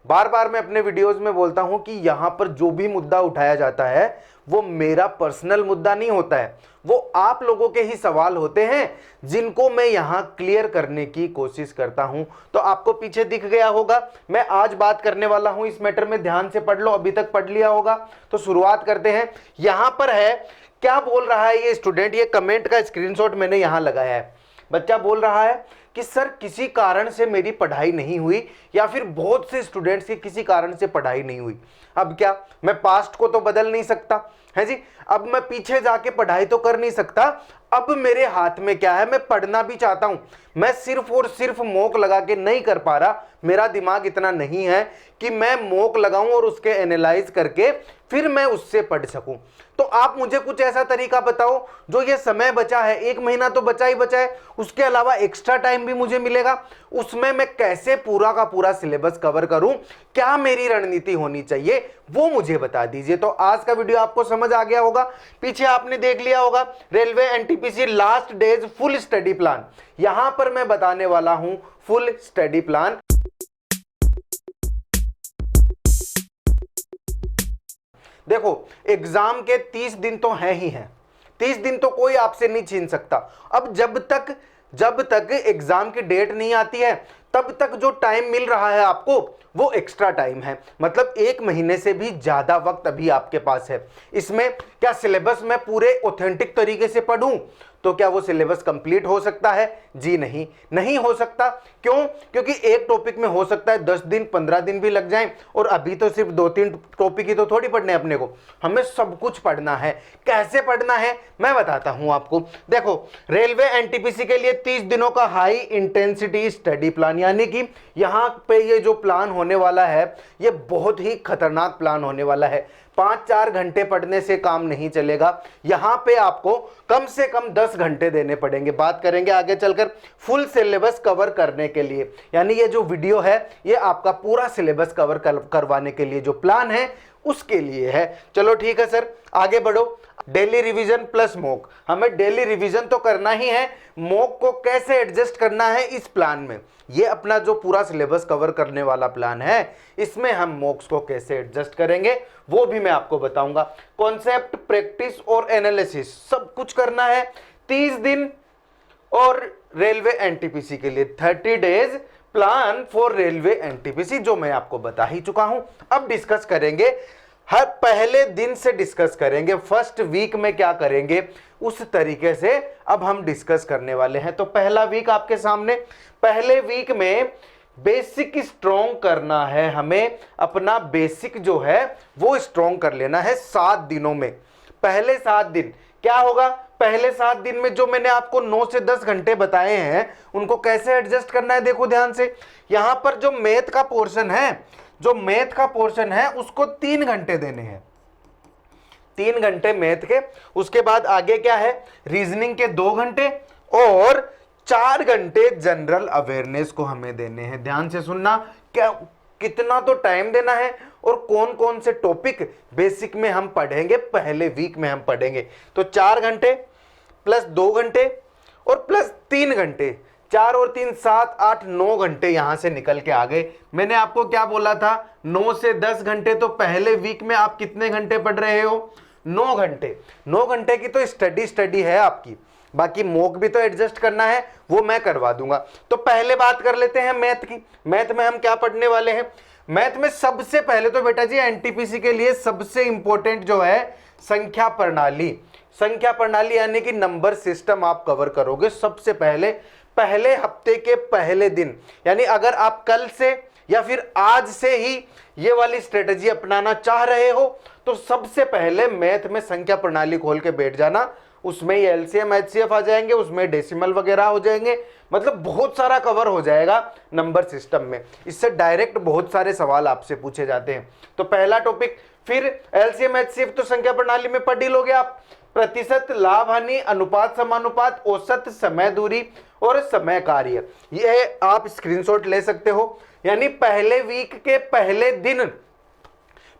बार बार मैं अपने वीडियोस में बोलता हूं कि यहां पर जो भी मुद्दा उठाया जाता है वो मेरा पर्सनल मुद्दा नहीं होता है, वो आप लोगों के ही सवाल होते हैं जिनको मैं यहां क्लियर करने की कोशिश करता हूं। तो आपको पीछे दिख गया होगा मैं आज बात करने वाला हूं इस मैटर में, ध्यान से पढ़ लो, अभी तक पढ़ लिया होगा। तो शुरुआत करते हैं। यहां पर है, क्या बोल रहा है ये स्टूडेंट, ये कमेंट का स्क्रीनशॉट मैंने यहां लगाया है। बच्चा बोल रहा है कि सर किसी कारण से मेरी पढ़ाई नहीं हुई, या फिर बहुत से स्टूडेंट्स की किसी कारण से पढ़ाई नहीं हुई। अब क्या, मैं पास्ट को तो बदल नहीं सकता है जी, अब मैं पीछे जाके पढ़ाई तो कर नहीं सकता। अब मेरे हाथ में क्या है, मैं पढ़ना भी चाहता हूं, मैं सिर्फ और सिर्फ मॉक लगा के नहीं कर पा रहा, मेरा दिमाग इतना नहीं है कि मैं मॉक लगाऊं और उसके एनालाइज करके फिर मैं उससे पढ़ सकूं। तो आप मुझे कुछ ऐसा तरीका बताओ जो ये समय बचा है, 1 महीना तो बचा ही बचा है, उसके अलावा एक्स्ट्रा टाइम भी मुझे मिलेगा, उसमें मैं कैसे पूरा का पूरा सिलेबस कवर करूं, क्या मेरी रणनीति होनी चाहिए वो मुझे बता दीजिए। तो आज का वीडियो आपको समझ आ गया होगा, पीछे आपने देख लिया होगा railway NTPC last days full study plan, यहां पर मैं बताने वाला हूं फुल स्टडी प्लान। देखो एग्जाम के 30 दिन तो हैं ही हैं, 30 दिन तो कोई आपसे नहीं छीन सकता। अब जब तक एग्जाम की डेट नहीं आती है तब तक जो टाइम मिल रहा है आपको वो एक्स्ट्रा टाइम है, मतलब 1 महीने से भी ज्यादा वक्त अभी आपके पास है। इसमें क्या सिलेबस मैं पूरे ऑथेंटिक तरीके से पढ़ूं तो क्या वो सिलेबस कंप्लीट हो सकता है? जी नहीं, नहीं हो सकता। क्यों? क्योंकि एक टॉपिक में हो सकता है 10 दिन 15 दिन भी लग जाएं, और अभी तो सिर्फ 2-3 टॉपिक ही तो थोड़ी पढ़ने अपने को, हमें सब कुछ पढ़ना है। कैसे पढ़ना है मैं बताता हूं आपको। देखो रेलवे एनटीपीसी के लिए 30 दिनों का हाई इंटेंसिटी स्टडी प्लान, यानी कि यहां पे ये जो प्लान होने वाला है ये बहुत ही खतरनाक प्लान होने वाला है। 5-4 घंटे पढ़ने से काम नहीं चलेगा, यहां पे आपको कम से कम 10 घंटे देने पड़ेंगे। बात करेंगे आगे चलकर फुल सिलेबस कवर करने के लिए, यानी ये जो वीडियो है ये आपका पूरा सिलेबस कवर करवाने के लिए जो प्लान है उसके लिए है। चलो ठीक है सर, आगे बढ़ो। डेली रिवीजन प्लस मॉक, हमें डेली रिवीजन तो करना ही है, मॉक को कैसे एडजस्ट करना है इस प्लान में, ये अपना जो पूरा सिलेबस कवर करने वाला प्लान है इसमें हम मॉक्स को कैसे एडजस्ट करेंगे वो भी मैं आपको बताऊंगा। कॉन्सेप्ट, प्रैक्टिस और एनालिसिस सब कुछ करना है 30 दिन। और रेलवे एनटीपीसी के लिए 30 days plan for railway NTPC, जो मैं आपको बता ही चुका हूं। अब डिस्कस करेंगे, हर पहले दिन से डिस्कस करेंगे, फर्स्ट वीक में क्या करेंगे उस तरीके से अब हम डिस्कस करने वाले हैं। तो पहला वीक आपके सामने, पहले वीक में बेसिक स्ट्रॉन्ग करना है, हमें अपना बेसिक जो है वो स्ट्रॉन्ग कर लेना है 7 दिनों में। पहले 7 दिन क्या होगा, पहले 7 दिन में जो मैंने आपको 9 से 10 घंटे बताए हैं उनको कैसे एडजस्ट करना है। देखो ध्यान से, यहां पर जो मैथ का पोर्शन है उसको 3 घंटे देने हैं, 3 घंटे मैथ के। उसके बाद आगे क्या है, रीजनिंग के 2 घंटे और 4 घंटे जनरल अवेयरनेस को हमें देने हैं। ध्यान से सुनना, क्या कितना तो टाइम देना है और कौन कौन से टॉपिक बेसिक में हम पढ़ेंगे, पहले वीक में हम पढ़ेंगे। तो 4 घंटे प्लस 2 घंटे और प्लस 3 घंटे, 4 और 3 7 8 9 घंटे यहां से निकल के आ गए। मैंने आपको क्या बोला था, 9 से 10 घंटे। तो पहले वीक में आप कितने घंटे पढ़ रहे हो, 9 घंटे। 9 घंटे की तो स्टडी है आपकी, बाकी मॉक भी तो एडजस्ट करना है, वो मैं करवा दूंगा। तो पहले बात कर लेते हैं मैथ की। मैथ में हम क्या पढ़ने वाले हैं, मैथ में सबसे पहले तो बेटा जी एनटीपीसी के लिए सबसे इंपॉर्टेंट जो है संख्या प्रणाली। संख्या प्रणाली यानी कि नंबर सिस्टम आप कवर करोगे सबसे पहले, पहले हफ्ते के पहले दिन। यानी अगर आप कल से या फिर आज से ही ये वाली स्ट्रेटजी अपनाना चाह रहे हो तो सबसे पहले मैथ में संख्या प्रणाली खोल के बैठ जाना। उसमें ये एलसीएम एचसीएफ आ जाएंगे, उसमें डेसिमल वगैरह हो जाएंगे, मतलब बहुत सारा कवर हो जाएगा नंबर सिस्टम में। इससे डायरेक्ट बहुत सारे सवाल आपसे पूछे जाते हैं। तो पहला टॉपिक, फिर एलसीएम एचसीएफ तो संख्या प्रणाली में पढ़ ही लोगे आप। प्रतिशत, लाभ हानि, अनुपात समानुपात, औसत, समय दूरी और समय कार्य, ये आप स्क्रीनशॉट ले सकते हो। यानी पहले वीक के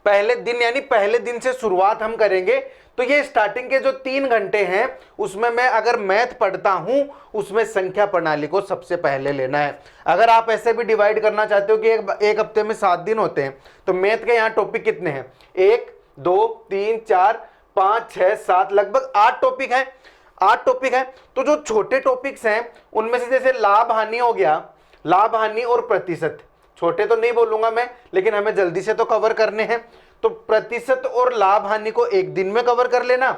पहले दिन यानी पहले दिन से शुरुआत हम करेंगे। तो ये स्टार्टिंग के जो 3 घंटे हैं उसमें मैं अगर मैथ पढ़ता हूं उसमें संख्या प्रणाली को सबसे पहले लेना है। अगर आप ऐसे भी डिवाइड करना चाहते हो कि एक हफ्ते में 7 दिन होते हैं, तो मैथ के यहाँ टॉपिक कितने हैं? 1 2 3 4 5 6 7 लगभग 8 टॉपिक हैं। 8 टॉपिक हैं। तो जो छोटे टॉपिक्स हैं उनमें से जैसे लाभ हानि हो गया, लाभ हानि और प्रतिशत, छोटे तो नहीं बोलूंगा मैं, लेकिन हमें जल्दी से तो कवर करने हैं। तो प्रतिशत और लाभ हानि को एक दिन में कवर कर लेना,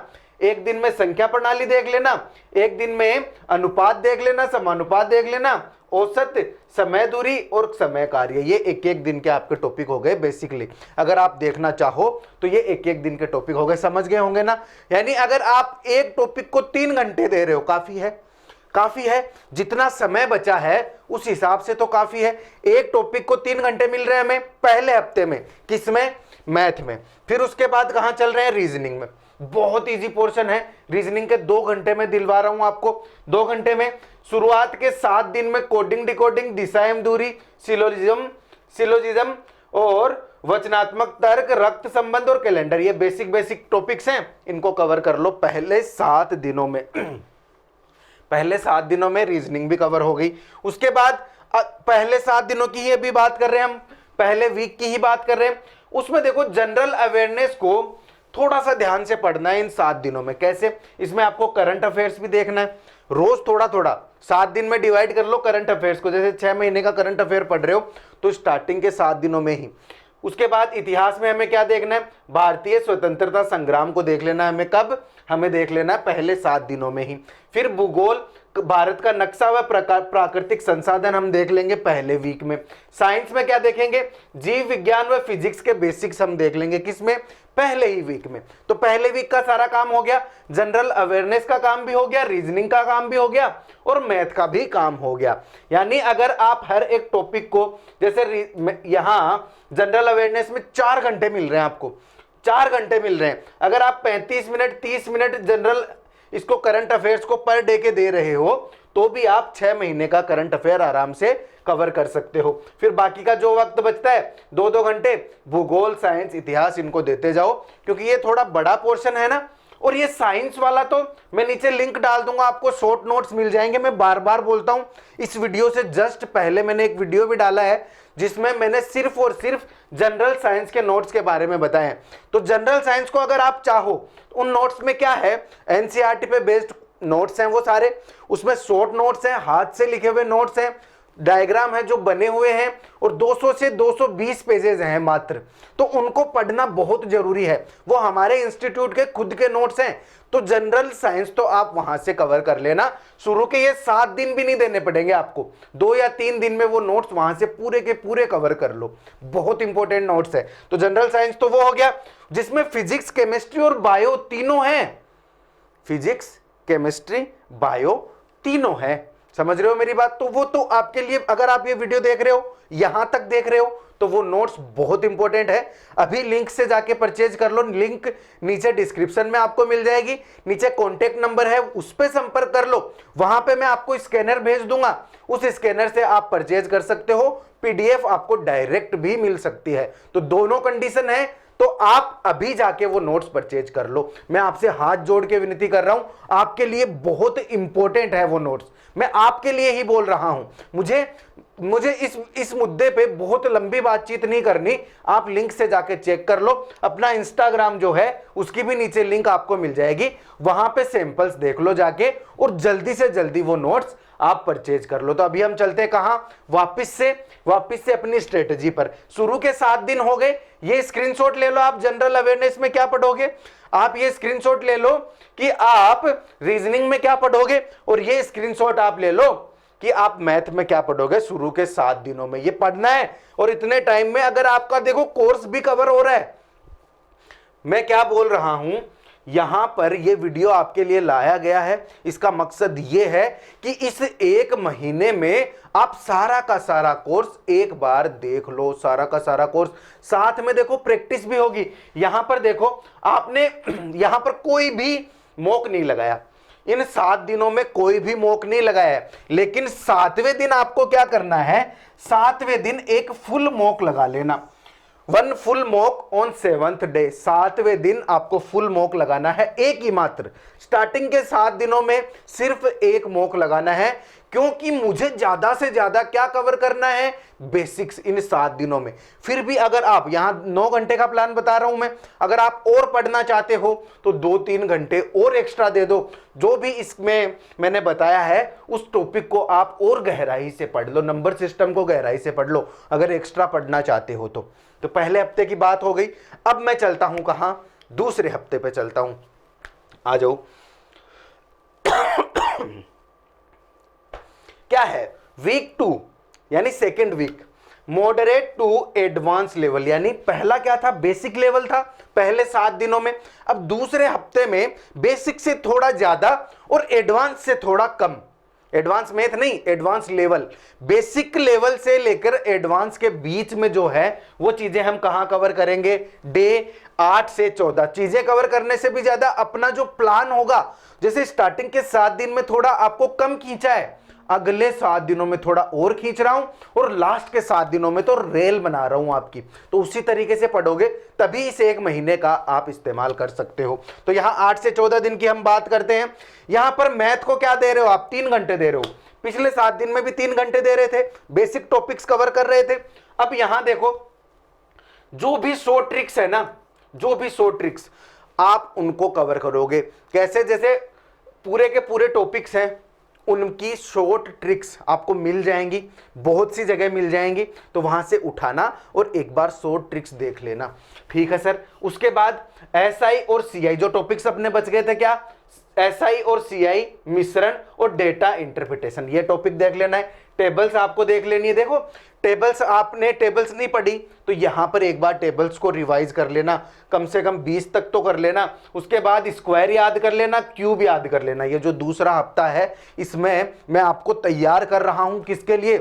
एक दिन में संख्या प्रणाली देख लेना, एक दिन में अनुपात देख लेना, समानुपात देख लेना, औसत, समय दूरी और समय कार्य। ये एक एक दिन के आपके टॉपिक हो गए बेसिकली। अगर आप देखना चाहो तो ये एक एक दिन के टॉपिक हो गए। समझ गए होंगे ना? यानी अगर आप एक टॉपिक को 3 घंटे दे रहे हो, काफी है, काफी है। जितना समय बचा है उस हिसाब से तो काफी है। एक टॉपिक को 3 घंटे मिल रहे हैं हमें पहले हफ्ते में, किसमें? मैथ में। फिर उसके बाद कहां चल रहे हैं? रीजनिंग में। बहुत इजी पोर्शन है रीजनिंग के, 2 घंटे में दिलवा रहा हूं आपको। 2 घंटे में शुरुआत के 7 दिन में कोडिंग, डिकोडिंग, दिशा एवं दूरी, सिलोजिज्म और वचनात्मक तर्क, रक्त संबंध और कैलेंडर, ये बेसिक टॉपिक्स हैं, इनको कवर कर लो पहले 7 दिनों में। पहले 7 दिनों में रीजनिंग भी कवर हो गई। उसके बाद पहले 7 दिनों की ही अभी बात कर रहे हैं हम, पहले वीक की ही बात कर रहे हैं। उसमें देखो जनरल अवेयरनेस को थोड़ा सा ध्यान से पढ़ना है इन 7 दिनों में। कैसे? इसमें आपको करंट अफेयर्स भी देखना है, रोज थोड़ा थोड़ा 7 दिन में डिवाइड कर लो करंट अफेयर्स को। जैसे 6 महीने का करंट अफेयर पढ़ रहे हो तो स्टार्टिंग के 7 दिनों में ही। उसके बाद इतिहास में हमें क्या देखना है? भारतीय स्वतंत्रता संग्राम को देख लेना है हमें। कब? हमें देख लेना है पहले 7 दिनों में ही। फिर भूगोल, भारत का नक्शा व प्राकृतिक संसाधन हम देख लेंगे पहले वीक में। साइंस में क्या देखेंगे? जीव विज्ञान व फिजिक्स के बेसिक्स हम देख लेंगे, किसमें? पहले ही वीक में। तो पहले वीक का सारा काम हो गया, जनरल अवेयरनेस का काम भी हो गया, रीजनिंग का काम भी हो गया और मैथ का भी काम हो गया। यानी अगर आप हर एक टॉपिक को, जैसे यहां जनरल अवेयरनेस में 4 घंटे मिल रहे हैं आपको, 4 घंटे मिल रहे हैं। अगर आप 35 मिनट 30 मिनट जनरल इसको करंट अफेयर्स को पर डे के दे रहे हो तो भी आप 6 महीने का करंट अफेयर आराम से कवर कर सकते हो। फिर बाकी का जो वक्त बचता है 2-2 घंटे भूगोल, साइंस, इतिहास, इनको देते जाओ, क्योंकि ये थोड़ा बड़ा पोर्शन है ना। और ये साइंस वाला तो मैं नीचे लिंक डाल दूंगा, आपको शॉर्ट नोट्स मिल जाएंगे। मैं बार बार बोलता हूं, इस वीडियो से जस्ट पहले मैंने एक वीडियो भी डाला है जिसमें मैंने सिर्फ और सिर्फ जनरल साइंस के नोट्स के बारे में बताया है। तो जनरल साइंस को अगर आप चाहो, उन नोट्स में क्या है? एनसीईआरटी पे बेस्ड नोट्स हैं वो सारे, उसमें शॉर्ट नोट्स हैं, हाथ से लिखे हुए नोट्स हैं, डायग्राम है जो बने हुए हैं, और 200 से 220 पेजेस हैं मात्र। तो उनको पढ़ना बहुत जरूरी है, वो हमारे इंस्टीट्यूट के खुद के नोट्स हैं। तो जनरल साइंस तो आप वहां से कवर कर लेना। शुरू के ये 7 दिन भी नहीं देने पड़ेंगे आपको, 2 या 3 दिन में वो नोट्स वहां से पूरे के पूरे कवर कर लो। बहुत इंपॉर्टेंट नोट्स है। तो जनरल साइंस तो वो हो गया जिसमें फिजिक्स, केमिस्ट्री और बायो तीनों हैं। फिजिक्स, केमिस्ट्री, बायो तीनों है। समझ रहे हो मेरी बात? तो वो तो आपके लिए, अगर आप ये वीडियो देख रहे हो, यहां तक देख रहे हो, तो वो नोट्स बहुत इंपॉर्टेंट है। अभी लिंक से जाके परचेज कर लो, लिंक नीचे डिस्क्रिप्शन में आपको मिल जाएगी, नीचे कॉन्टेक्ट नंबर है उस पर संपर्क कर लो। वहां पे मैं आपको स्कैनर भेज दूंगा, उस स्कैनर से आप परचेज कर सकते हो। पीडीएफ आपको डायरेक्ट भी मिल सकती है। तो दोनों कंडीशन है, तो आप अभी जाके वो नोट्स परचेज कर लो। मैं आपसे हाथ जोड़ के विनती कर रहा हूं, आपके लिए बहुत इंपॉर्टेंट है वो नोट्स। मैं आपके लिए ही बोल रहा हूं। मुझे इस मुद्दे पे बहुत लंबी बातचीत नहीं करनी। आप लिंक से जाके चेक कर लो। अपना इंस्टाग्राम जो है उसकी भी नीचे लिंक आपको मिल जाएगी, वहां पे सैंपल्स देख लो जाके, और जल्दी से जल्दी वो नोट्स आप परचेज कर लो। तो अभी हम चलते हैं कहां? वापस से अपनी स्ट्रेटजी पर। शुरू के 7 दिन हो गए, ये स्क्रीनशॉट ले लो। आप जनरल अवेयरनेस में क्या पढ़ोगे, आप ये स्क्रीनशॉट ले लो कि आप रीजनिंग में क्या पढ़ोगे, और ये स्क्रीनशॉट आप ले लो कि आप मैथ में क्या पढ़ोगे। शुरू के 7 दिनों में ये पढ़ना है, और इतने टाइम में अगर आपका देखो कोर्स भी कवर हो रहा है। मैं क्या बोल रहा हूं, यहां पर ये वीडियो आपके लिए लाया गया है, इसका मकसद ये है कि इस 1 महीने में आप सारा का सारा कोर्स एक बार देख लो, सारा का सारा कोर्स। साथ में देखो प्रैक्टिस भी होगी। यहां पर देखो, आपने यहां पर कोई भी मॉक नहीं लगाया, इन 7 दिनों में कोई भी मॉक नहीं लगाया है। लेकिन 7वें दिन आपको क्या करना है? 7वें दिन एक फुल मॉक लगा लेना। One full mock on 7th day, 7वें दिन आपको फुल मॉक लगाना है, एक ही मात्र। स्टार्टिंग के 7 दिनों में सिर्फ एक मॉक लगाना है, क्योंकि मुझे ज्यादा से ज्यादा क्या कवर करना है, बेसिक्स इन 7 दिनों में। फिर भी अगर आप यहां 9 घंटे का प्लान बता रहा हूं मैं, अगर आप और पढ़ना चाहते हो तो 2-3 घंटे और एक्स्ट्रा दे दो। जो भी इसमें मैंने बताया है उस टॉपिक को आप और गहराई से पढ़ लो, नंबर सिस्टम को गहराई से पढ़ लो अगर एक्स्ट्रा पढ़ना चाहते हो तो पहले हफ्ते की बात हो गई। अब मैं चलता हूं कहां, दूसरे हफ्ते पे चलता हूं, आ जाओ। क्या है, वीक 2 यानी second week, moderate to advance level, यानी पहला क्या था, बेसिक लेवल था पहले 7 दिनों में। अब दूसरे हफ्ते में बेसिक से थोड़ा ज्यादा और एडवांस से थोड़ा कम, एडवांस मैथ नहीं, एडवांस लेवल। बेसिक लेवल से लेकर एडवांस के बीच में जो है वो चीजें हम कहां कवर करेंगे, डे 8 से 14। चीजें कवर करने से भी ज्यादा अपना जो प्लान होगा, जैसे स्टार्टिंग के 7 दिन में थोड़ा आपको कम खींचा है, अगले 7 दिनों में थोड़ा और खींच रहा हूं, और लास्ट के 7 दिनों में तो रेल बना रहा हूं आपकी। तो उसी तरीके से पढ़ोगे तभी इस एक महीने का आप इस्तेमाल कर सकते हो। तो यहां 8 से 14 दिन की हम बात करते हैं। यहां पर मैथ को क्या दे रहे हो आप, 3 घंटे दे रहे हो। पिछले 7 दिन में भी 3 घंटे दे रहे थे, बेसिक टॉपिक्स कवर कर रहे थे। अब यहां देखो, जो भी 100 ट्रिक्स है ना, जो भी 100 ट्रिक्स आप उनको कवर करोगे कैसे, जैसे पूरे के पूरे टॉपिक्स हैं, उनकी शॉर्ट ट्रिक्स आपको मिल जाएंगी, बहुत सी जगह मिल जाएंगी, तो वहां से उठाना और एक बार शॉर्ट ट्रिक्स देख लेना, ठीक है सर। उसके बाद एसआई और सीआई, जो टॉपिक्स अपने बच गए थे, क्या, एसआई और सीआई, मिश्रण और डेटा इंटरप्रिटेशन, ये टॉपिक देख लेना है। टेबल्स आपको देख लेनी है। देखो टेबल्स, आपने टेबल्स नहीं पढ़ी तो यहां पर एक बार टेबल्स को रिवाइज कर लेना, कम से कम 20 तक तो कर लेना। उसके बाद स्क्वायर याद कर लेना, क्यूब याद कर लेना। ये जो दूसरा हफ्ता है इसमें मैं आपको तैयार कर रहा हूं, किसके लिए,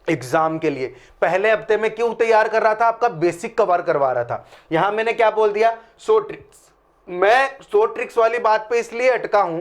एग्जाम के लिए। पहले हफ्ते में क्यों तैयार कर रहा था, आपका बेसिक कवर करवा रहा था। यहां मैंने क्या बोल दिया, 100 ट्रिक्स। मैं 100 ट्रिक्स वाली बात पे इसलिए अटका हूं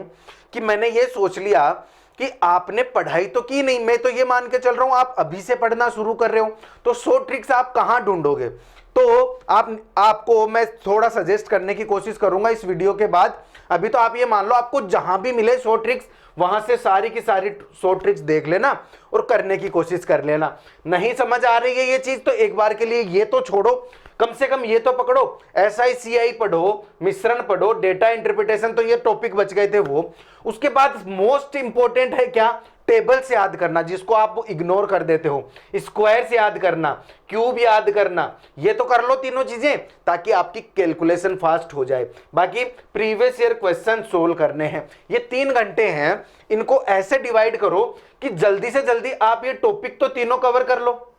कि मैंने ये सोच लिया कि आपने पढ़ाई तो की नहीं, मैं तो ये मान के चल रहा हूं आप अभी से पढ़ना शुरू कर रहे हो, तो 100 ट्रिक्स आप कहां ढूंढोगे। तो आपको मैं थोड़ा सजेस्ट करने की कोशिश करूंगा इस वीडियो के बाद। अभी तो आप ये मान लो आपको जहां भी मिले 100 ट्रिक्स, वहां से सारी की सारी 100 ट्रिक्स देख लेना और करने की कोशिश कर लेना। नहीं समझ आ रही है ये चीज तो एक बार के लिए ये तो छोड़ो, कम से कम ये तो पकड़ो, SICI पढ़ो, मिश्रण पढ़ो, डेटा इंटरप्रिटेशन, तो ये टॉपिक बच गए थे वो। उसके बाद मोस्ट इंपॉर्टेंट है क्या, टेबल से याद करना, जिसको आप इग्नोर कर देते हो। स्क्वायर से याद करना, क्यूब याद करना, ये तो कर लो तीनों चीजें, ताकि आपकी कैलकुलेशन फास्ट हो जाए। बाकी प्रीवियस ईयर क्वेश्चन सोल्व करने हैं, ये 3 घंटे हैं, इनको ऐसे डिवाइड करो कि जल्दी से जल्दी आप ये टॉपिक तो तीनों कवर कर लो,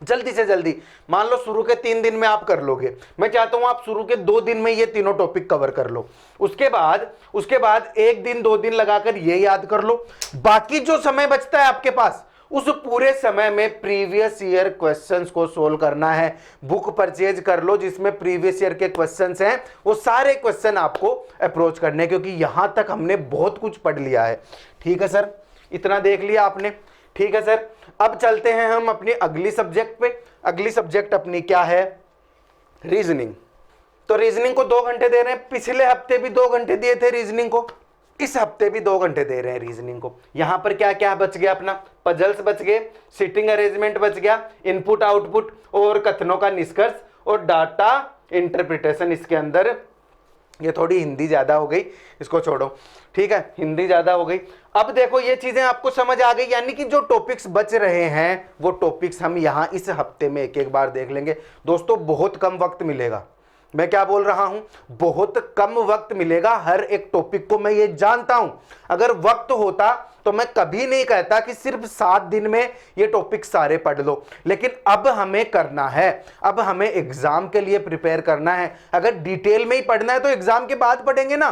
जल्दी से जल्दी। मान लो शुरू के 3 दिन में आप कर लोगे, मैं चाहता हूं आप शुरू के 2 दिन में ये तीनों टॉपिक कवर कर लो। उसके बाद 1 दिन 2 दिन लगाकर ये याद कर लो। बाकी जो समय बचता है आपके पास, उस पूरे समय में प्रीवियस ईयर क्वेश्चंस को सोल्व करना है। बुक परचेज कर लो जिसमें प्रीवियस ईयर के क्वेश्चंस हैं, वो सारे क्वेश्चन आपको अप्रोच करने, क्योंकि यहां तक हमने बहुत कुछ पढ़ लिया है। ठीक है सर, इतना देख लिया आपने, ठीक है सर। अब चलते हैं हम अपनी अगली सब्जेक्ट पे। अगली सब्जेक्ट अपनी क्या है, रीजनिंग। तो रीजनिंग को 2 घंटे दे रहे हैं, पिछले हफ्ते भी 2 घंटे दिए थे रीजनिंग को, इस हफ्ते भी 2 घंटे दे रहे हैं रीजनिंग को। यहां पर क्या क्या बच गया अपना, पजल्स बच गए, सिटिंग अरेंजमेंट बच गया, इनपुट आउटपुट और कथनों का निष्कर्ष और डाटा इंटरप्रिटेशन। इसके अंदर ये थोड़ी हिंदी ज्यादा हो गई, इसको छोड़ो, ठीक है, हिंदी ज्यादा हो गई। अब देखो ये चीजें आपको समझ आ गई, यानी कि जो टॉपिक्स बच रहे हैं वो टॉपिक्स हम यहां इस हफ्ते में एक एक बार देख लेंगे। दोस्तों बहुत कम वक्त मिलेगा, मैं क्या बोल रहा हूं, बहुत कम वक्त मिलेगा हर एक टॉपिक को, मैं ये जानता हूं। अगर वक्त होता तो मैं कभी नहीं कहता कि सिर्फ 7 दिन में ये टॉपिक सारे पढ़ लो, लेकिन अब हमें करना है, अब हमें एग्जाम के लिए प्रिपेयर करना है। अगर डिटेल में ही पढ़ना है तो एग्जाम के बाद पढ़ेंगे ना,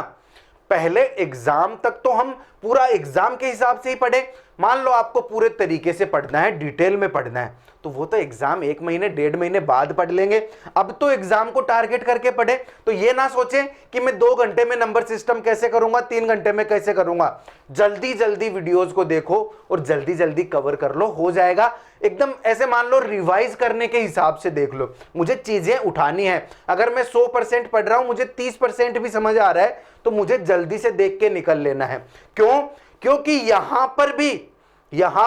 पहले एग्जाम तक तो हम पूरा एग्जाम के हिसाब से ही पढ़े। मान लो आपको पूरे तरीके से पढ़ना है, डिटेल में पढ़ना है, तो वो तो एग्जाम 1 महीने 1.5 महीने बाद पढ़ लेंगे। अब तो एग्जाम को टारगेट करके पढ़े। तो ये ना सोचें कि मैं 2 घंटे में नंबर सिस्टम कैसे करूंगा, 3 घंटे में कैसे करूंगा। जल्दी जल्दी वीडियोस को देखो और जल्दी जल्दी कवर कर लो, हो जाएगा। एकदम ऐसे मान लो रिवाइज करने के हिसाब से देख लो, मुझे चीजें उठानी है। अगर मैं 100% पढ़ रहा हूं, मुझे 30% भी समझ आ रहा है, तो मुझे जल्दी से देख के निकल लेना है। क्यों? क्योंकि यहां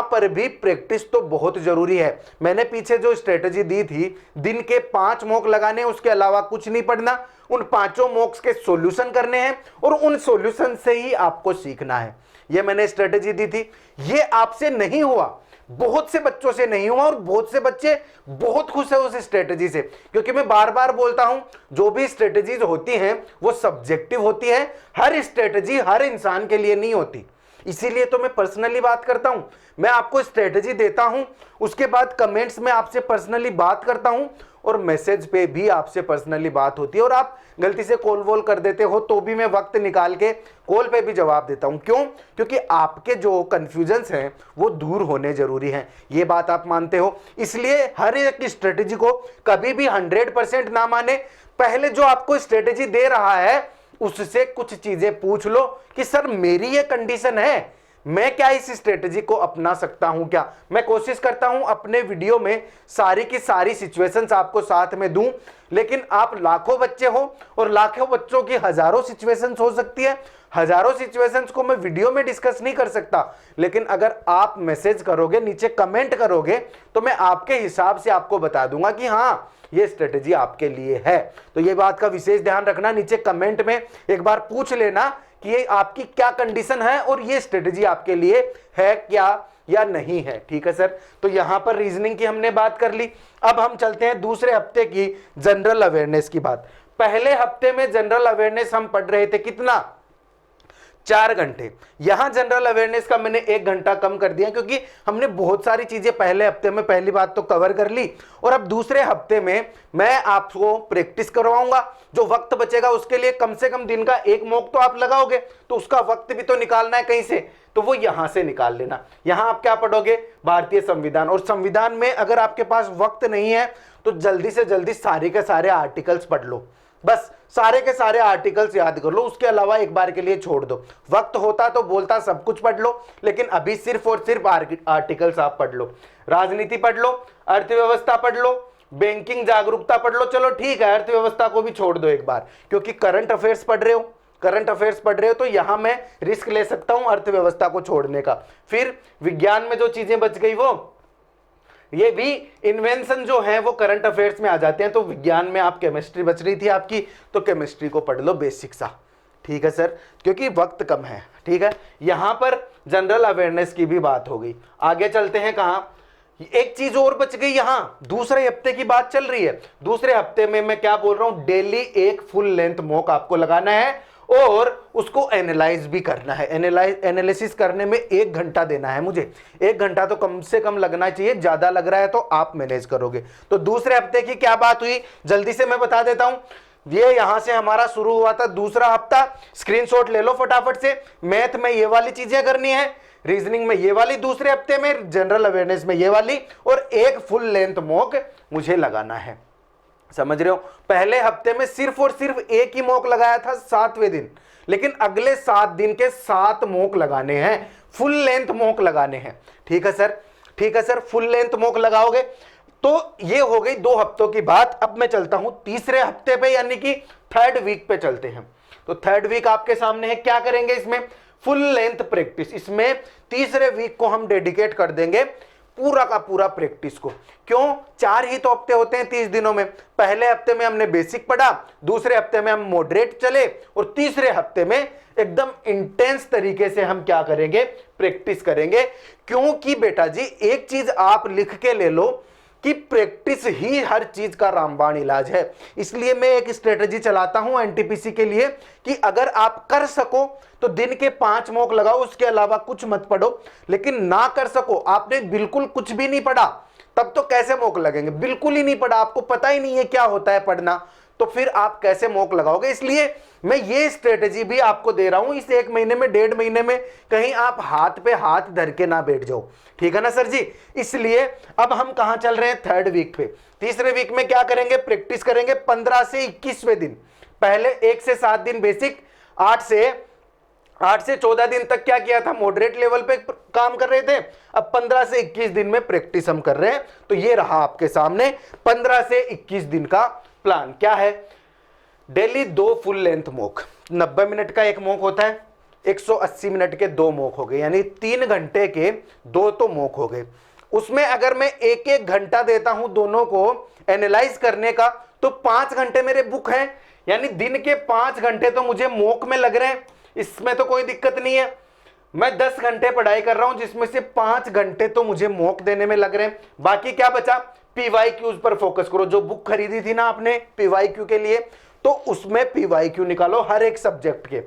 पर भी प्रैक्टिस तो बहुत जरूरी है। मैंने पीछे जो स्ट्रेटजी दी थी, दिन के 5 मॉक लगाने, उसके अलावा कुछ नहीं पढ़ना, उन 5 मॉक्स के सॉल्यूशन करने हैं और उन सॉल्यूशन से ही आपको सीखना है। ये मैंने स्ट्रेटजी दी थी। ये आपसे नहीं हुआ, बहुत से बच्चों से नहीं हुआ और बहुत से बच्चे बहुत खुश है उस स्ट्रेटजी से। क्योंकि मैं बार बार बोलता हूं, जो भी स्ट्रेटजीज होती हैं वो सब्जेक्टिव होती है। हर स्ट्रेटजी हर इंसान के लिए नहीं होती। इसीलिए तो मैं पर्सनली बात करता हूं। मैं आपको स्ट्रेटजी देता हूं, उसके बाद कमेंट्स में आपसे पर्सनली बात करता हूं और मैसेज पे भी आपसे पर्सनली बात होती है। और आप गलती से कॉल वॉल कर देते हो तो भी मैं वक्त निकाल के कॉल पे भी जवाब देता हूं। क्यों? क्योंकि आपके जो कंफ्यूजन्स हैं वो दूर होने जरूरी हैं। ये बात आप मानते हो। इसलिए हर एक स्ट्रेटजी को कभी भी 100% ना माने। पहले जो आपको स्ट्रेटजी दे रहा है उससे कुछ चीजें पूछ लो कि सर मेरी ये कंडीशन है, मैं क्या इस स्ट्रेटजी को अपना सकता हूं क्या। मैं कोशिश करता हूं अपने वीडियो में सारी की सारी सिचुएशंस आपको साथ में दूं, लेकिन आप लाखों बच्चे हो और लाखों बच्चों की हजारों सिचुएशंस हो सकती है। हजारों सिचुएशंस को मैं वीडियो में डिस्कस नहीं कर सकता, लेकिन अगर आप मैसेज करोगे, नीचे कमेंट करोगे, तो मैं आपके हिसाब से आपको बता दूंगा कि हाँ ये स्ट्रेटजी आपके लिए है। तो ये बात का विशेष ध्यान रखना। नीचे कमेंट में एक बार पूछ लेना कि ये आपकी क्या कंडीशन है और ये स्ट्रेटजी आपके लिए है क्या या नहीं है। ठीक है सर। तो यहां पर रीजनिंग की हमने बात कर ली। अब हम चलते हैं दूसरे हफ्ते की जनरल अवेयरनेस की बात। पहले हफ्ते में जनरल अवेयरनेस हम पढ़ रहे थे कितना? 4 घंटे। यहां जनरल अवेयरनेस का मैंने 1 घंटा कम कर दिया क्योंकि हमने बहुत सारी चीजें पहले हफ्ते में पहली बात तो कवर कर ली। और अब दूसरे हफ्ते में मैं आपको प्रैक्टिस करवाऊंगा। जो वक्त बचेगा उसके लिए कम से कम दिन का 1 मॉक तो आप लगाओगे, तो उसका वक्त भी तो निकालना है कहीं से, तो वो यहां से निकाल लेना। यहां आप क्या पढ़ोगे? भारतीय संविधान। और संविधान में अगर आपके पास वक्त नहीं है तो जल्दी से जल्दी सारे के सारे आर्टिकल्स पढ़ लो। बस सारे के सारे आर्टिकल्स याद कर लो, उसके अलावा एक बार के लिए छोड़ दो। वक्त होता तो बोलता सब कुछ पढ़ लो, लेकिन अभी सिर्फ और सिर्फ आर्टिकल्स आप पढ़ लो। राजनीति पढ़ लो, अर्थव्यवस्था पढ़ लो, बैंकिंग जागरूकता पढ़ लो। चलो ठीक है, अर्थव्यवस्था को भी छोड़ दो एक बार, क्योंकि करंट अफेयर्स पढ़ रहे हो तो यहां मैं रिस्क ले सकता हूं अर्थव्यवस्था को छोड़ने का। फिर विज्ञान में जो चीजें बच गई वो ये भी इन्वेंशन जो है वो करंट अफेयर्स में आ जाते हैं। तो विज्ञान में आप केमिस्ट्री बच रही थी आपकी, तो केमिस्ट्री को पढ़ लो बेसिक सा। ठीक है सर, क्योंकि वक्त कम है। ठीक है, यहां पर जनरल अवेयरनेस की भी बात हो गई। आगे चलते हैं कहां? एक चीज और बच गई। यहां दूसरे हफ्ते की बात चल रही है। दूसरे हफ्ते में मैं क्या बोल रहा हूं? डेली एक फुल लेंथ मॉक आपको लगाना है और उसको एनालाइज भी करना है। एनालिसिस करने में 1 घंटा देना है मुझे। 1 घंटा तो कम से कम लगना चाहिए, ज्यादा लग रहा है तो आप मैनेज करोगे। तो दूसरे हफ्ते की क्या बात हुई जल्दी से मैं बता देता हूं। ये यहां से हमारा शुरू हुआ था दूसरा हफ्ता। स्क्रीनशॉट ले लो फटाफट से। मैथ में ये वाली चीजें करनी है, रीजनिंग में ये वाली, दूसरे हफ्ते में जनरल अवेयरनेस में ये वाली, और एक फुल लेंथ मॉक मुझे लगाना है। समझ रहे हो? पहले हफ्ते में सिर्फ और सिर्फ एक ही मॉक लगाया था 7वें दिन, लेकिन अगले 7 दिन के 7 मॉक लगाने हैं, फुल लेंथ मॉक लगाने हैं। ठीक है सर, ठीक है सर, फुल लेंथ मॉक लगाओगे। तो ये हो गई 2 हफ्तों की बात। अब मैं चलता हूं तीसरे हफ्ते पे, यानी कि 3rd वीक पे चलते हैं। तो 3rd वीक आपके सामने है। क्या करेंगे इसमें? Full length practice. इसमें तीसरे वीक को हम डेडिकेट कर देंगे पूरा का पूरा प्रैक्टिस को। क्यों? 4 ही तो हफ्ते होते हैं 30 दिनों में। पहले हफ्ते में हमने बेसिक पढ़ा, दूसरे हफ्ते में हम मॉडरेट चले, और तीसरे हफ्ते में एकदम इंटेंस तरीके से हम क्या करेंगे? प्रैक्टिस करेंगे। क्योंकि बेटा जी एक चीज आप लिख के ले लो कि प्रैक्टिस ही हर चीज का रामबाण इलाज है। इसलिए मैं एक स्ट्रेटजी चलाता हूं एनटीपीसी के लिए कि अगर आप कर सको तो दिन के 5 मॉक लगाओ, उसके अलावा कुछ मत पढ़ो। लेकिन ना कर सको, आपने बिल्कुल कुछ भी नहीं पढ़ा, तब तो कैसे मॉक लगेंगे? बिल्कुल ही नहीं पढ़ा, आपको पता ही नहीं है क्या होता है पढ़ना, तो फिर आप कैसे मॉक लगाओगे। इसलिए मैं ये स्ट्रेटेजी भी आपको दे रहा हूं, इस 1 महीने में 1.5 महीने में कहीं आप हाथ पे हाथ धर के ना बैठ जाओ, ठीक है ना सर जी। इसलिए अब हम कहां चल रहे हैं, 3rd वीक पे। तीसरे वीक में क्या करेंगे, प्रैक्टिस करेंगे 15 से 21वें दिन। पहले 1 से 7 दिन बेसिक, 8 से 14 दिन तक क्या किया था, मॉडरेट लेवल पे काम कर रहे थे। अब 15 से 21 दिन में प्रैक्टिस हम कर रहे हैं। तो ये रहा आपके सामने 15 से 21 दिन का प्लान। क्या है, daily 2 full length mock, 90 minute का एक मॉक होता है, 180 मिनट के 2 मॉक हो गए, यानी 3 घंटे के 2 तो मॉक हो गए। उसमें अगर मैं 1-1 घंटा देता हूं दोनों को एनालाइज करने का, तो 5 घंटे मेरे बुक हैं, यानी दिन के 5 घंटे तो मुझे मॉक में लग रहे हैं। इसमें तो कोई दिक्कत नहीं है। मैं 10 घंटे पढ़ाई कर रहा हूं, जिसमें से 5 घंटे तो मुझे मॉक देने में लग रहे हैं। बाकी क्या बचा, पीवाईक्यूज पर फोकस करो। जो बुक खरीदी थी ना आपने पीवाईक्यू के लिए, तो उसमें पीवाईक्यू निकालो हर एक सब्जेक्ट के।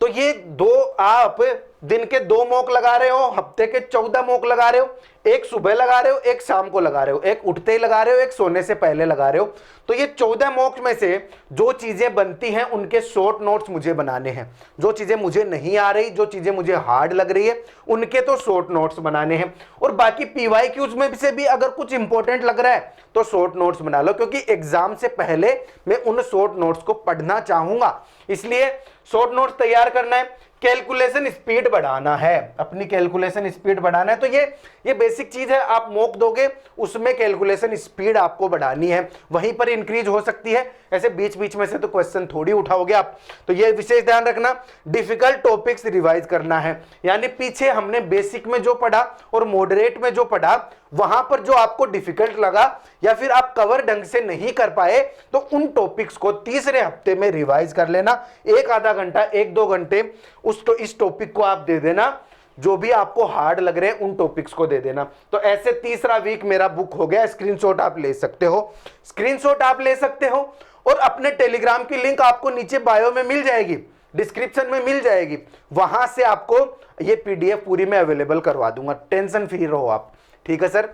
तो ये 2 आप दिन के 2 मॉक लगा रहे हो, हफ्ते के 14 मॉक लगा रहे हो। एक सुबह लगा रहे हो, एक शाम को लगा रहे हो, एक उठते ही लगा रहे हो, एक सोने से पहले लगा रहे हो। तो ये 14 मॉक में से जो चीजें बनती हैं उनके शॉर्ट नोट्स मुझे बनाने हैं। जो चीजें मुझे नहीं आ रही, जो चीजें मुझे हार्ड लग रही है, उनके तो शॉर्ट नोट्स बनाने हैं। और बाकी पीवाईक्यूज में से भी अगर कुछ इंपॉर्टेंट लग रहा है तो शॉर्ट नोट्स बना लो, क्योंकि एग्जाम से पहले मैं उन शॉर्ट नोट्स को पढ़ना चाहूंगा। इसलिए शॉर्ट नोट्स तैयार करना है, कैलकुलेशन स्पीड बढ़ाना है, अपनी कैलकुलेशन स्पीड बढ़ाना है। तो ये बेसिक चीज है। आप मॉक दोगे, उसमें कैलकुलेशन स्पीड आपको बढ़ानी है, वहीं पर इंक्रीज हो सकती है। ऐसे बीच बीच में से तो क्वेश्चन थोड़ी उठाओगे आप। तो ये विशेष ध्यान रखना, डिफिकल्ट टॉपिक्स रिवाइज करना है, यानी पीछे हमने बेसिक में जो पढ़ा और मॉडरेट में जो पढ़ा, वहां पर जो आपको डिफिकल्ट लगा या फिर आप कवर ढंग से नहीं कर पाए, तो उन टॉपिक्स को तीसरे हफ्ते में रिवाइज कर लेना। 1-आधा घंटा, 1-2 घंटे इस टॉपिक को आप दे देना। जो भी आपको हार्ड लग रहे हैं उन टॉपिक्स को दे देना। तो ऐसे तीसरा वीक मेरा बुक हो गया। स्क्रीनशॉट आप ले सकते हो, स्क्रीनशॉट आप ले सकते हो। और अपने टेलीग्राम की लिंक आपको नीचे बायो में मिल जाएगी, डिस्क्रिप्शन में मिल जाएगी, वहां से आपको ये पीडीएफ पूरी में अवेलेबल करवा दूंगा। टेंशन फ्री रहो आप, ठीक है सर।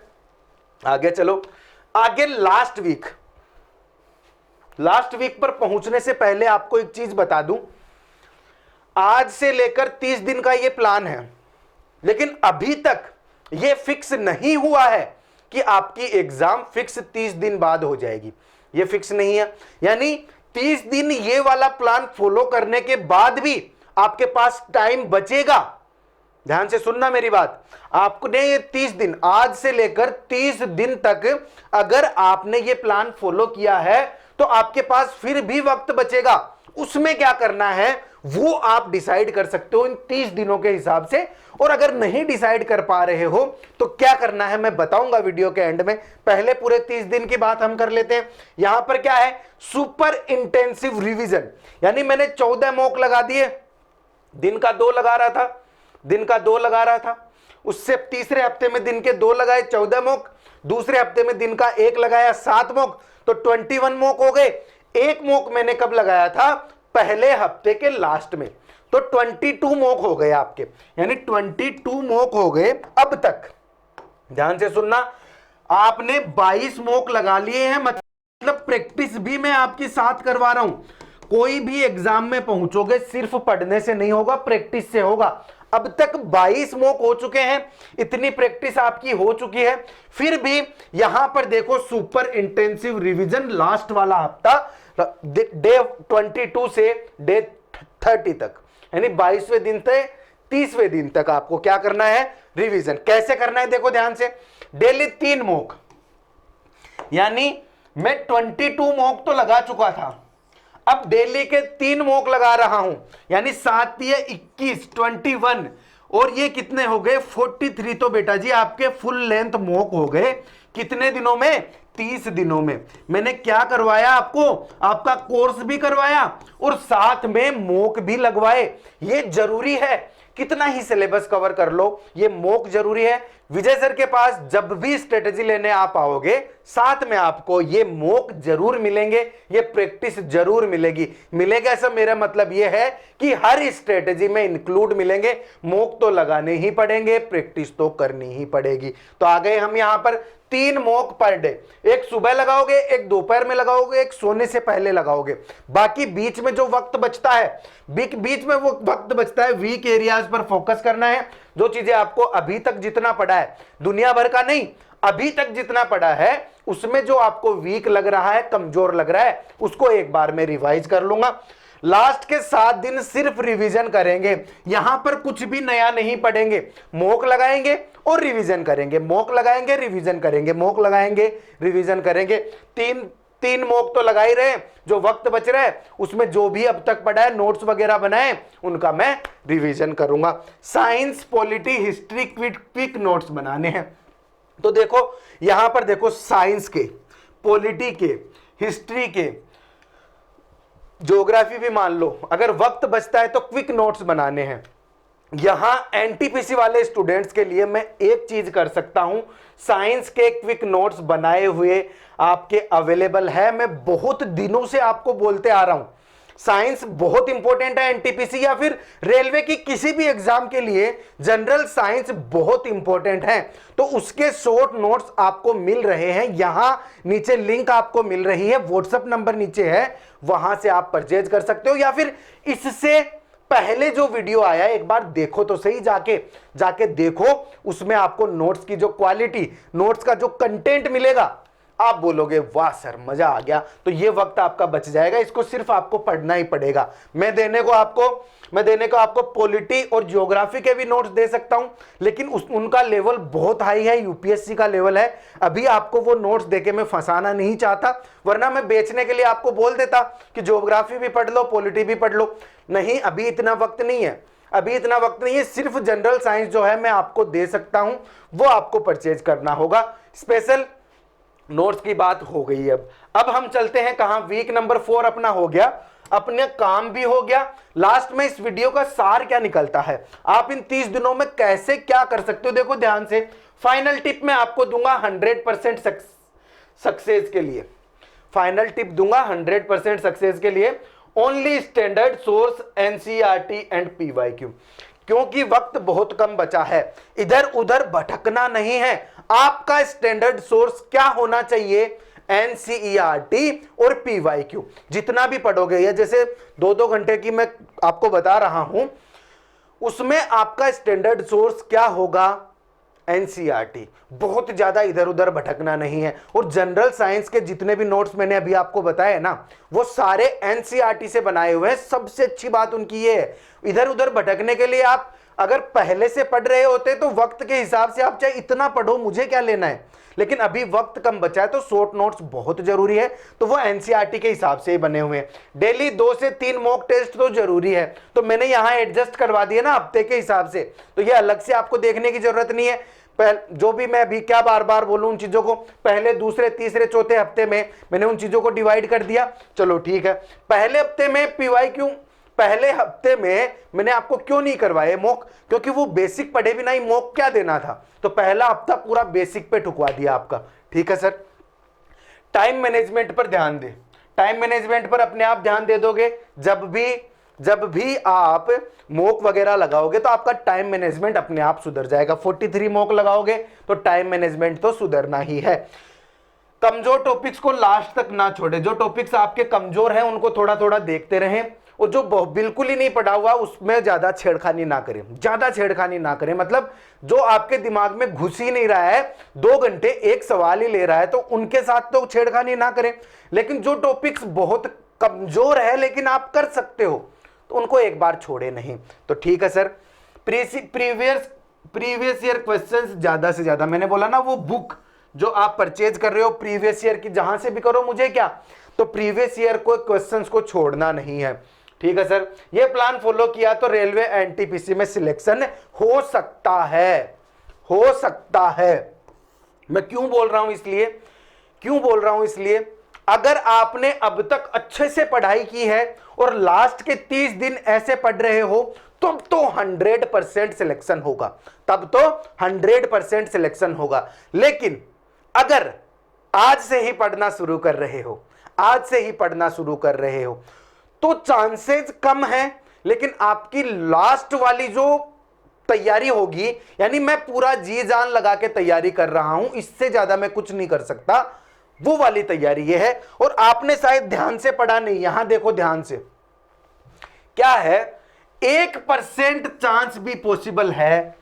आगे चलो, आगे लास्ट वीक पर पहुंचने से पहले आपको एक चीज बता दूं। आज से लेकर 30 दिन का ये प्लान है, लेकिन अभी तक ये फिक्स नहीं हुआ है कि आपकी एग्जाम फिक्स 30 दिन बाद हो जाएगी। ये फिक्स नहीं है, यानी 30 दिन ये वाला प्लान फॉलो करने के बाद भी आपके पास टाइम बचेगा। ध्यान से सुनना मेरी बात। आपने ये 30 दिन, आज से लेकर 30 दिन तक अगर आपने ये प्लान फॉलो किया है, तो आपके पास फिर भी वक्त बचेगा। उसमें क्या करना है वो आप डिसाइड कर सकते हो इन 30 दिनों के हिसाब से। और अगर नहीं डिसाइड कर पा रहे हो तो क्या करना है मैं बताऊंगा वीडियो के एंड में। पहले पूरे 30 दिन की बात हम कर लेते हैं। यहां पर क्या है, सुपर इंटेंसिव रिवीजन, यानी मैंने 14 मॉक लगा दिए, दिन का 2 लगा रहा था, उससे तीसरे हफ्ते में दिन के 2 लगाए, 14 मॉक, दूसरे हफ्ते में दिन का 1 लगाया, 7 मॉक, तो 21 मॉक हो गए। एक मॉक मैंने कब लगाया था, पहले हफ्ते के लास्ट में, तो 22 मॉक हो गए आपके, यानी 22 मॉक हो गए अब तक। ध्यान से सुनना, आपने 22 मॉक लगा लिए हैं, मतलब प्रैक्टिस भी मैं आपके साथ करवा रहा हूं। कोई भी एग्जाम में पहुंचोगे सिर्फ पढ़ने से नहीं होगा, प्रैक्टिस से होगा। अब तक 22 मॉक हो चुके हैं, इतनी प्रैक्टिस आपकी हो चुकी है। फिर भी यहां पर देखो, सुपर इंटेंसिव रिवीजन लास्ट वाला हफ्ता, डे 22 से डे 30 तक, यानी 22वें दिन से 30वें दिन तक आपको क्या करना है, रिवीजन। कैसे करना है देखो ध्यान से, डेली 3 मॉक, यानी मैं 22 मॉक तो लगा चुका था, अब डेली के 3 मॉक लगा रहा हूं, यानी 7 या 21, 21, और ये कितने हो गए, 43। तो बेटा जी आपके फुल लेंथ मॉक हो गए। कितने दिनों में, 30 दिनों में। मैंने क्या करवाया आपको, आपका कोर्स भी करवाया और साथ में मॉक भी लगवाए। ये जरूरी है, कितना ही सिलेबस कवर कर लो, ये मॉक जरूरी है। विजय सर के पास जब भी स्ट्रेटेजी लेने आप आओगे, साथ में आपको ये मॉक जरूर मिलेंगे, ये प्रैक्टिस जरूर मिलेगा। ऐसा मेरा मतलब ये है कि हर स्ट्रेटेजी में इंक्लूड मिलेंगे। मॉक तो लगाने ही पड़ेंगे, प्रैक्टिस तो करनी ही पड़ेगी। तो आ गए हम यहां पर 3 मॉक पर डे, एक सुबह लगाओगे, एक दोपहर में लगाओगे, एक सोने से पहले लगाओगे। बाकी बीच में जो वक्त बचता है, बीच में वो वक्त बचता है, वीक एरियाज पर फोकस करना है। जो चीजें आपको अभी तक जितना पढ़ा है, दुनिया भर का नहीं, अभी तक जितना पढ़ा है उसमें जो आपको वीक लग रहा है, कमजोर लग रहा है, उसको एक बार में रिवाइज कर लूंगा। लास्ट के 7 दिन सिर्फ रिवीजन करेंगे, यहां पर कुछ भी नया नहीं पढ़ेंगे। मॉक लगाएंगे और रिवीजन करेंगे, मॉक लगाएंगे, रिवीजन करेंगे, मॉक लगाएंगे, रिवीजन करेंगे। तीन मॉक तो लगा ही रहे, जो वक्त बच रहा है उसमें जो भी अब तक पढ़ा है, नोट्स वगैरह बनाए, उनका मैं रिवीजन करूंगा। Science, polity, history quick notes बनाने हैं। तो देखो यहां पर देखो, साइंस के, पॉलिटी के, हिस्ट्री के, ज्योग्राफी भी मान लो, अगर वक्त बचता है तो क्विक नोट्स बनाने हैं। यहां एनटीपीसी वाले स्टूडेंट्स के लिए मैं एक चीज कर सकता हूं, साइंस के क्विक नोट्स बनाए हुए आपके अवेलेबल है। मैं बहुत दिनों से आपको बोलते आ रहा हूं, साइंस बहुत इंपॉर्टेंट है एनटीपीसी या फिर रेलवे की किसी भी एग्जाम के लिए, जनरल साइंस बहुत इंपॉर्टेंट है। तो उसके शॉर्ट नोट्स आपको मिल रहे हैं, यहां नीचे लिंक आपको मिल रही है, व्हाट्सएप नंबर नीचे है, वहां से आप परचेज कर सकते हो। या फिर इससे पहले जो वीडियो आया है एक बार देखो तो सही, जाके देखो, उसमें आपको नोट्स की जो क्वालिटी, नोट्स का जो कंटेंट मिलेगा, आप बोलोगे वाह सर मजा आ गया। तो ये वक्त आपका बच जाएगा, इसको सिर्फ आपको पढ़ना ही पड़ेगा। मैं देने को आपको पॉलिटी और ज्योग्राफी के भी नोट्स दे सकता हूं, लेकिन उनका लेवल बहुत हाई है, यूपीएससी का लेवल है। अभी आपको वो नोट्स देके मैं फंसाना नहीं चाहता, वरना मैं बेचने के लिए आपको बोल देता कि ज्योग्राफी भी पढ़ लो, पॉलिटी भी पढ़ लो। नहीं, अभी इतना वक्त नहीं है, सिर्फ जनरल साइंस जो है मैं आपको दे सकता हूं, वो आपको परचेज करना होगा। स्पेशल नोट्स की बात हो गई। अब हम चलते हैं कहां, वीक नंबर 4 अपना हो गया, अपने काम भी हो गया। लास्ट में इस वीडियो का सार क्या निकलता है, आप इन 30 दिनों में कैसे क्या कर सकते हो, देखो ध्यान से। फाइनल टिप मैं आपको दूंगा 100% सक्सेस के लिए, फाइनल टिप दूंगा 100% सक्सेस के लिए। Only standard source, NCERT and PYQ, क्योंकि वक्त बहुत कम बचा है, इधर उधर भटकना नहीं है। आपका स्टैंडर्ड सोर्स क्या होना चाहिए, एनसीईआरटी और पीवाईक्यू। जितना भी पढ़ोगे, या जैसे 2-2 घंटे की मैं आपको बता रहा हूं, उसमें आपका स्टैंडर्ड सोर्स क्या होगा, एनसीईआरटी। बहुत ज्यादा इधर उधर भटकना नहीं है। और जनरल साइंस के जितने भी नोट्स मैंने अभी आपको बताए ना, वो सारे एनसीईआरटी से बनाए हुए हैं। सबसे अच्छी बात उनकी ये है, इधर उधर भटकने के लिए आप अगर पहले से पढ़ रहे होते तो वक्त के हिसाब से आप चाहे इतना पढ़ो, मुझे क्या लेना है, लेकिन अभी वक्त कम बचा है तो शॉर्ट नोट्स बहुत जरूरी है, तो वो एनसीईआरटी के हिसाब से ही बने हुए हैं। डेली 2 से 3 मॉक टेस्ट तो जरूरी है, तो मैंने यहां एडजस्ट करवा दिया ना हफ्ते के हिसाब से, तो ये अलग से आपको देखने की जरूरत नहीं है। जो भी मैं अभी क्या बार बार बोलूं उन चीजों को, पहले, दूसरे, तीसरे, चौथे हफ्ते में मैंने उन चीजों को डिवाइड कर दिया। चलो ठीक है, पहले हफ्ते में पीवाईक्यू, पहले हफ्ते में मैंने आपको क्यों नहीं करवाए मॉक, क्योंकि वो बेसिक पढ़े भी नहीं, मॉक क्या देना था, तो पहला हफ्ता पूरा बेसिक पे ठुकवा दिया आपका। ठीक है सर, टाइम मैनेजमेंट पर ध्यान दे, टाइम मैनेजमेंट पर अपने आप ध्यान दे दोगे। जब भी आप मॉक वगैरह लगाओगे तो आपका टाइम मैनेजमेंट अपने आप सुधर जाएगा। 43 मॉक लगाओगे तो टाइम मैनेजमेंट तो सुधरना ही है। कमजोर टॉपिक्स को लास्ट तक ना छोड़े, जो टॉपिक्स आपके कमजोर हैं उनको थोड़ा थोड़ा देखते रहें, और जो बिल्कुल ही नहीं पढ़ा हुआ उसमें ज्यादा छेड़खानी ना करें, ज्यादा छेड़खानी ना करें। मतलब जो आपके दिमाग में घुस ही नहीं रहा है, 2 घंटे एक सवाल ही ले रहा है, तो उनके साथ तो छेड़खानी ना करें। लेकिन जो टॉपिक्स बहुत कमजोर है लेकिन आप कर सकते हो, तो उनको एक बार छोड़े नहीं। तो ठीक है सर, प्रीवियस ईयर क्वेश्चंस ज्यादा से ज्यादा, मैंने बोला ना वो बुक जो आप परचेज कर रहे हो प्रीवियस ईयर की, जहां से भी करो, मुझे क्या, तो प्रीवियस ईयर को क्वेश्चंस को छोड़ना नहीं है। ठीक है सर, ये प्लान फॉलो किया तो रेलवे एनटीपीसी में सिलेक्शन हो सकता है। मैं क्यों बोल रहा हूं इसलिए अगर आपने अब तक अच्छे से पढ़ाई की है और लास्ट के 30 दिन ऐसे पढ़ रहे हो, तब तो 100% सिलेक्शन होगा। लेकिन अगर आज से ही पढ़ना शुरू कर रहे हो तो चांसेस कम है, लेकिन आपकी लास्ट वाली जो तैयारी होगी, यानी मैं पूरा जी जान लगा के तैयारी कर रहा हूं, इससे ज्यादा मैं कुछ नहीं कर सकता, वो वाली तैयारी ये है। और आपने शायद ध्यान से पढ़ा नहीं, यहां देखो ध्यान से क्या है, 1% चांस भी पॉसिबल है,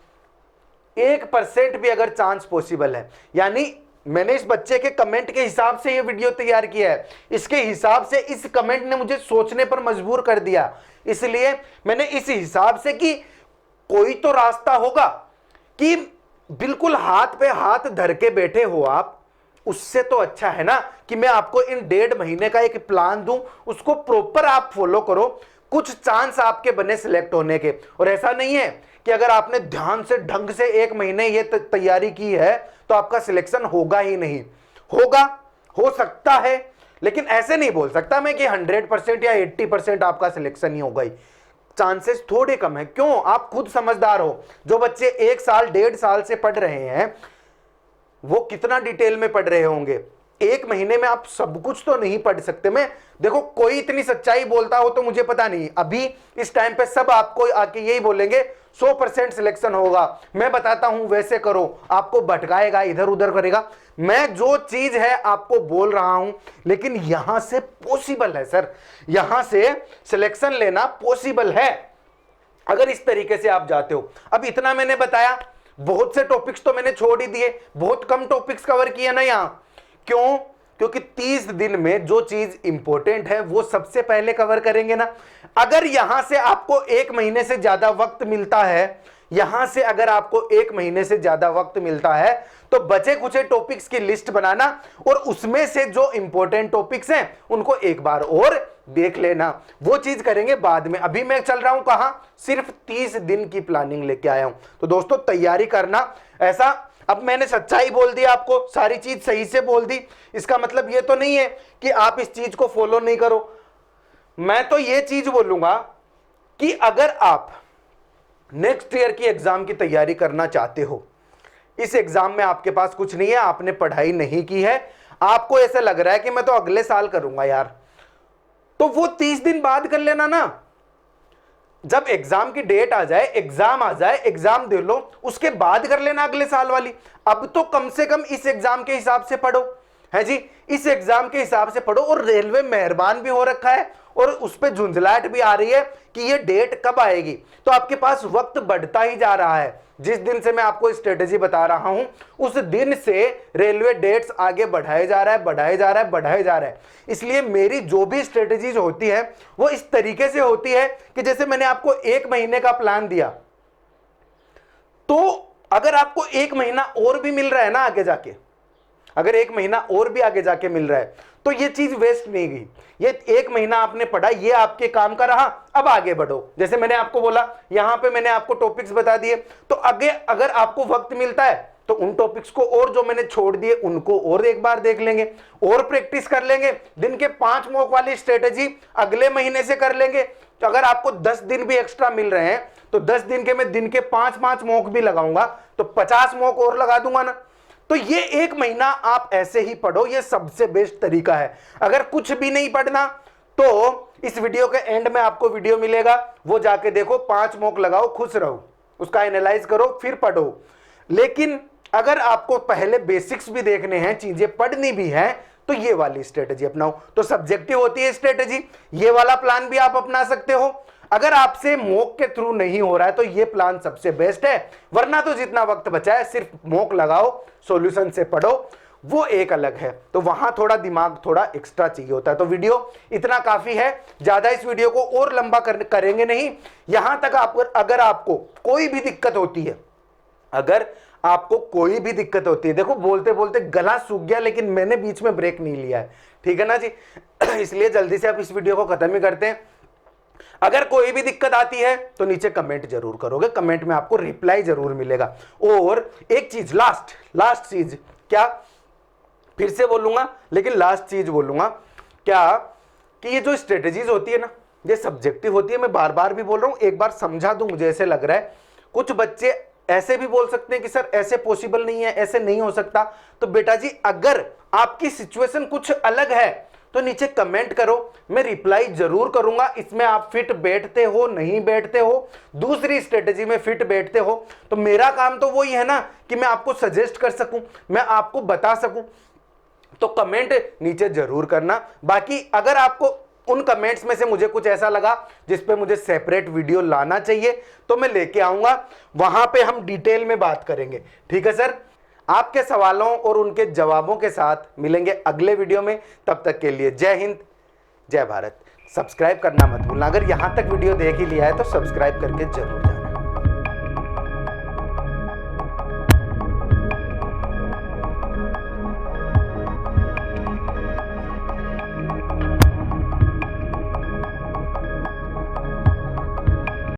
1% भी अगर चांस पॉसिबल है, यानी मैंने इस बच्चे के कमेंट के हिसाब से ये वीडियो तैयार किया है, इसके हिसाब से इस कमेंट ने मुझे सोचने पर मजबूर कर दिया, इसलिए मैंने इस हिसाब से कि कोई तो रास्ता होगा कि बिल्कुल हाथ पे हाथ धर के बैठे हो आप, उससे तो अच्छा है ना कि मैं आपको इन 1.5 महीने का एक प्लान दूं, उसको प्रॉपर आप फॉलो करो, कुछ चांस आपके बने सिलेक्ट होने के। और ऐसा नहीं है कि अगर आपने ध्यान से ढंग से 1 महीने ये तैयारी की है तो आपका सिलेक्शन होगा ही नहीं, होगा, हो सकता है, लेकिन ऐसे नहीं बोल सकता मैं कि 100% या 80% आपका सिलेक्शन ही होगा ही, चांसेस थोड़े कम है। क्यों? आप खुद समझदार हो, जो बच्चे 1 साल 1.5 साल से पढ़ रहे हैं वो कितना डिटेल में पढ़ रहे होंगे, 1 महीने में आप सब कुछ तो नहीं पढ़ सकते। मैं देखो कोई इतनी सच्चाई बोलता हो तो मुझे पता नहीं, अभी इस टाइम पे सब आपको आके यही बोलेंगे 100% सिलेक्शन होगा, मैं बताता हूं वैसे करो, आपको भटकाएगा, इधर उधर करेगा। मैं जो चीज है आपको बोल रहा हूं, लेकिन यहां से पॉसिबल है सर, यहां से सिलेक्शन लेना पॉसिबल है अगर इस तरीके से आप जाते हो। अब इतना मैंने बताया, बहुत से टॉपिक्स तो मैंने छोड़ ही दिए, बहुत कम टॉपिक्स कवर किए ना यहां। क्यों? क्योंकि 30 दिन में जो चीज इंपॉर्टेंट है वो सबसे पहले कवर करेंगे ना। अगर यहां से आपको 1 महीने से ज्यादा वक्त मिलता है, यहां से अगर आपको 1 महीने से ज्यादा वक्त मिलता है तो बचे कुछ टॉपिक्स की लिस्ट बनाना और उसमें से जो इंपॉर्टेंट टॉपिक्स हैं उनको एक बार और देख लेना, वो चीज करेंगे बाद में। अभी मैं चल रहा हूं कहां, सिर्फ 30 दिन की प्लानिंग लेके आया हूं। तो दोस्तों तैयारी करना ऐसा, अब मैंने सच्चाई बोल दी आपको, सारी चीज सही से बोल दी, इसका मतलब ये तो नहीं है कि आप इस चीज को फॉलो नहीं करो। मैं तो ये चीज बोलूंगा कि अगर आप नेक्स्ट ईयर की एग्जाम की तैयारी करना चाहते हो, इस एग्जाम में आपके पास कुछ नहीं है, आपने पढ़ाई नहीं की है, आपको ऐसा लग रहा है कि मैं तो अगले साल करूंगा यार, तो वो 30 दिन बाद कर लेना ना, जब एग्जाम की डेट आ जाए, एग्जाम आ जाए, एग्जाम दे लो, उसके बाद कर लेना अगले साल वाली। अब तो कम से कम इस एग्जाम के हिसाब से पढ़ो, है जी, इस एग्जाम के हिसाब से पढ़ो। और रेलवे मेहरबान भी हो रखा है और उस पर झुंझलाहट भी आ रही है कि ये डेट कब आएगी, तो आपके पास वक्त बढ़ता ही जा रहा है। जिस दिन से मैं आपको स्ट्रेटेजी बता रहा हूं उस दिन से रेलवे डेट्स आगे बढ़ाए जा रहा है, बढ़ाए जा रहा है, बढ़ाए जा रहा है। इसलिए मेरी जो भी स्ट्रेटेजीज होती है वो इस तरीके से होती है कि जैसे मैंने आपको 1 महीने का प्लान दिया, तो अगर आपको 1 महीना और भी मिल रहा है ना आगे जाके, अगर 1 महीना और भी आगे जाके मिल रहा है तो ये चीज वेस्ट नहीं गई। ये 1 महीना आपने पढ़ा, ये आपके काम का रहा, अब आगे बढ़ो। जैसे मैंने आपको बोला, यहां पे मैंने आपको टॉपिक्स बता दिए, तो आगे अगर आपको वक्त मिलता है तो उन टॉपिक्स को और जो मैंने छोड़ दिए उनको और एक बार देख लेंगे और प्रैक्टिस कर लेंगे। दिन के 5 मॉक वाली स्ट्रेटेजी अगले महीने से कर लेंगे। तो अगर आपको 10 दिन भी एक्स्ट्रा मिल रहे हैं तो 10 दिन के मैं दिन के 5-5 मॉक भी लगाऊंगा, तो 50 मॉक और लगा दूंगा ना। तो ये 1 महीना आप ऐसे ही पढ़ो, ये सबसे बेस्ट तरीका है। अगर कुछ भी नहीं पढ़ना तो इस वीडियो के एंड में आपको वीडियो मिलेगा, वो जाके देखो, 5 मॉक लगाओ, खुश रहो, उसका एनालाइज करो, फिर पढ़ो। लेकिन अगर आपको पहले बेसिक्स भी देखने हैं, चीजें पढ़नी भी है, तो ये वाली स्ट्रेटेजी अपनाओ। तो सब्जेक्टिव होती है स्ट्रेटेजी, ये वाला प्लान भी आप अपना सकते हो। अगर आपसे मॉक के थ्रू नहीं हो रहा है तो ये प्लान सबसे बेस्ट है, वरना तो जितना वक्त बचा है सिर्फ मॉक लगाओ, सॉल्यूशन से पढ़ो, वो एक अलग है। तो वहां थोड़ा दिमाग थोड़ा एक्स्ट्रा चाहिए होता है। तो वीडियो इतना काफी है, ज्यादा इस वीडियो को और लंबा करेंगे नहीं। यहां तक अगर आपको कोई भी दिक्कत होती है, अगर आपको कोई भी दिक्कत होती है, देखो बोलते बोलते गला सूख गया लेकिन मैंने बीच में ब्रेक नहीं लिया है, ठीक है ना जी। इसलिए जल्दी से आप इस वीडियो को खत्म ही करते हैं। अगर कोई भी दिक्कत आती है तो नीचे कमेंट जरूर करोगे, कमेंट में आपको रिप्लाई जरूर मिलेगा। और एक चीज, लास्ट चीज, क्या फिर से बोलूंगा लेकिन लास्ट चीज बोलूंगा, क्या कि ये जो स्ट्रेटेजीज होती है ना, ये सब्जेक्टिव होती है। मैं बार बार भी बोल रहा हूं, एक बार समझा दूं, मुझे ऐसे लग रहा है कुछ बच्चे ऐसे भी बोल सकते हैं कि सर ऐसे पॉसिबल नहीं है, ऐसे नहीं हो सकता। तो बेटा जी, अगर आपकी सिचुएशन कुछ अलग है तो नीचे कमेंट करो, मैं रिप्लाई जरूर करूंगा। इसमें आप फिट बैठते हो नहीं बैठते हो, दूसरी स्ट्रेटेजी में फिट बैठते हो, तो मेरा काम तो वही है ना कि मैं आपको सजेस्ट कर सकूं, मैं आपको बता सकूं। तो कमेंट नीचे जरूर करना। बाकी अगर आपको उन कमेंट्स में से मुझे कुछ ऐसा लगा जिस पे मुझे सेपरेट वीडियो लाना चाहिए तो मैं लेके आऊंगा, वहां पे हम डिटेल में बात करेंगे। ठीक है सर, आपके सवालों और उनके जवाबों के साथ मिलेंगे अगले वीडियो में। तब तक के लिए जय हिंद, जय भारत। सब्सक्राइब करना मत भूलना। अगर यहां तक वीडियो देख ही लिया है तो सब्सक्राइब करके जरूर